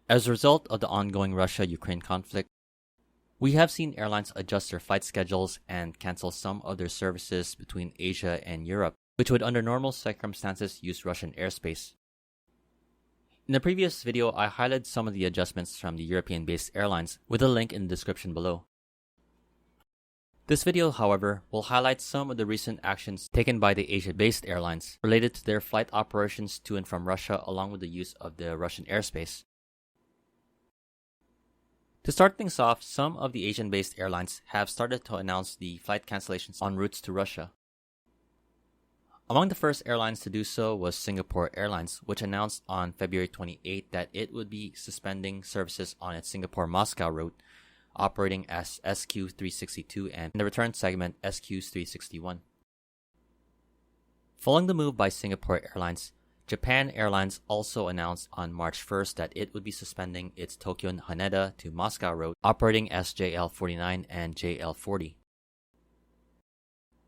As a result of the ongoing Russia-Ukraine conflict, we have seen airlines adjust their flight schedules and cancel some of their services between Asia and Europe, which would under normal circumstances use Russian airspace. In the previous video, I highlighted some of the adjustments from the European-based airlines with a link in the description below. This video, however, will highlight some of the recent actions taken by the Asia-based airlines related to their flight operations to and from Russia along with the use of the Russian airspace. To start things off, some of the Asian-based airlines have started to announce the flight cancellations on routes to Russia. Among the first airlines to do so was Singapore Airlines, which announced on February 28 that it would be suspending services on its Singapore-Moscow route, operating as SQ362 and in the return segment SQ361. Following the move by Singapore Airlines, Japan Airlines also announced on March 1st that it would be suspending its Tokyo Haneda to Moscow route, operating as JL49 and JL40.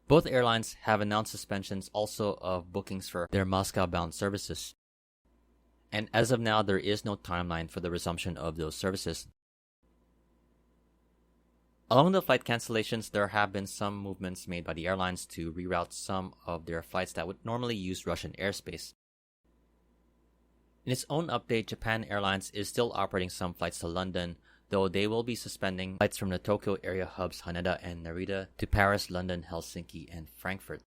Both airlines have announced suspensions also of bookings for their Moscow-bound services. And as of now, there is no timeline for the resumption of those services. Along the flight cancellations, there have been some movements made by the airlines to reroute some of their flights that would normally use Russian airspace. In its own update, Japan Airlines is still operating some flights to London, though they will be suspending flights from the Tokyo area hubs Haneda and Narita to Paris, London, Helsinki, and Frankfurt.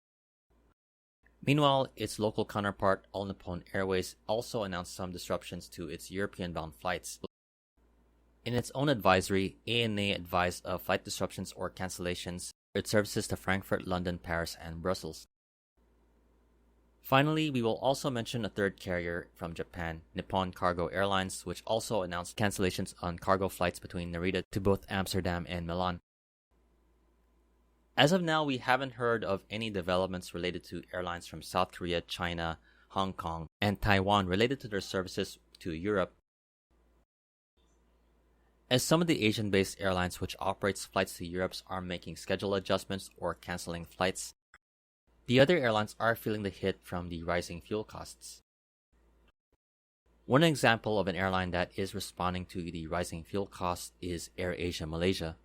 Meanwhile, its local counterpart, All Nippon Airways, also announced some disruptions to its European-bound flights. In its own advisory, ANA advised of flight disruptions or cancellations for its services to Frankfurt, London, Paris, and Brussels. Finally, we will also mention a third carrier from Japan, Nippon Cargo Airlines, which also announced cancellations on cargo flights between Narita to both Amsterdam and Milan. As of now, we haven't heard of any developments related to airlines from South Korea, China, Hong Kong, and Taiwan related to their services to Europe. As some of the Asian-based airlines which operates flights to Europe are making schedule adjustments or canceling flights, the other airlines are feeling the hit from the rising fuel costs. One example of an airline that is responding to the rising fuel costs is AirAsia Malaysia.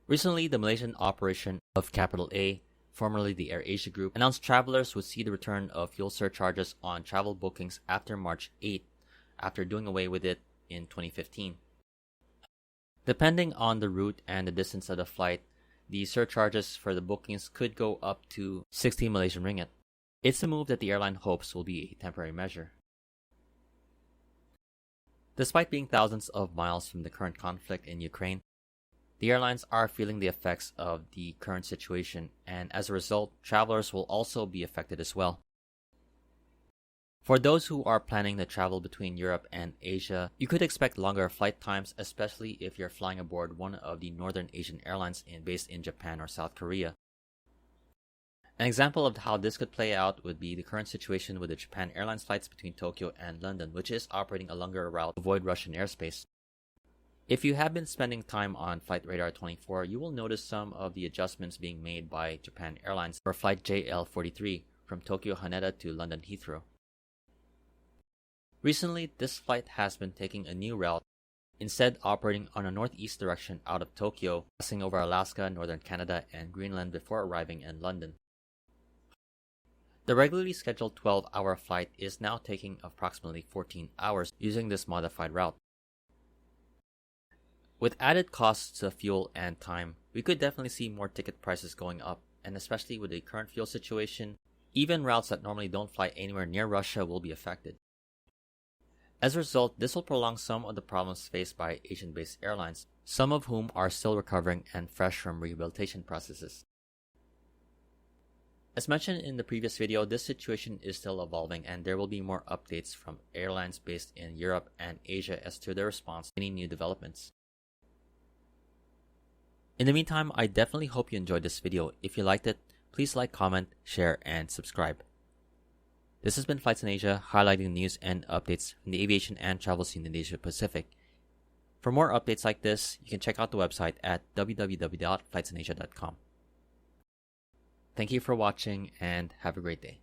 Recently, the Malaysian operation of Capital A, formerly the AirAsia Group, announced travelers would see the return of fuel surcharges on travel bookings after March 8, after doing away with it in 2015. Depending on the route and the distance of the flight, the surcharges for the bookings could go up to 60 Malaysian ringgit. It's a move that the airline hopes will be a temporary measure. Despite being thousands of miles from the current conflict in Ukraine, the airlines are feeling the effects of the current situation, and as a result, travelers will also be affected as well. For those who are planning to travel between Europe and Asia, you could expect longer flight times, especially if you're flying aboard one of the Northern Asian airlines based in Japan or South Korea. An example of how this could play out would be the current situation with the Japan Airlines flights between Tokyo and London, which is operating a longer route to avoid Russian airspace. If you have been spending time on Flight Radar 24, you will notice some of the adjustments being made by Japan Airlines for flight JL43 from Tokyo Haneda to London Heathrow. Recently, this flight has been taking a new route, instead operating on a northeast direction out of Tokyo, passing over Alaska, northern Canada, and Greenland before arriving in London. The regularly scheduled 12-hour flight is now taking approximately 14 hours using this modified route. With added costs of fuel and time, we could definitely see more ticket prices going up, and especially with the current fuel situation, even routes that normally don't fly anywhere near Russia will be affected. As a result, this will prolong some of the problems faced by Asian-based airlines, some of whom are still recovering and fresh from rehabilitation processes. As mentioned in the previous video, this situation is still evolving and there will be more updates from airlines based in Europe and Asia as to their response to any new developments. In the meantime, I definitely hope you enjoyed this video. If you liked it, please like, comment, share, and subscribe. This has been Flights in Asia, highlighting news and updates from the aviation and travel scene in the Asia Pacific. For more updates like this, you can check out the website at www.flightsinasia.com. Thank you for watching and have a great day.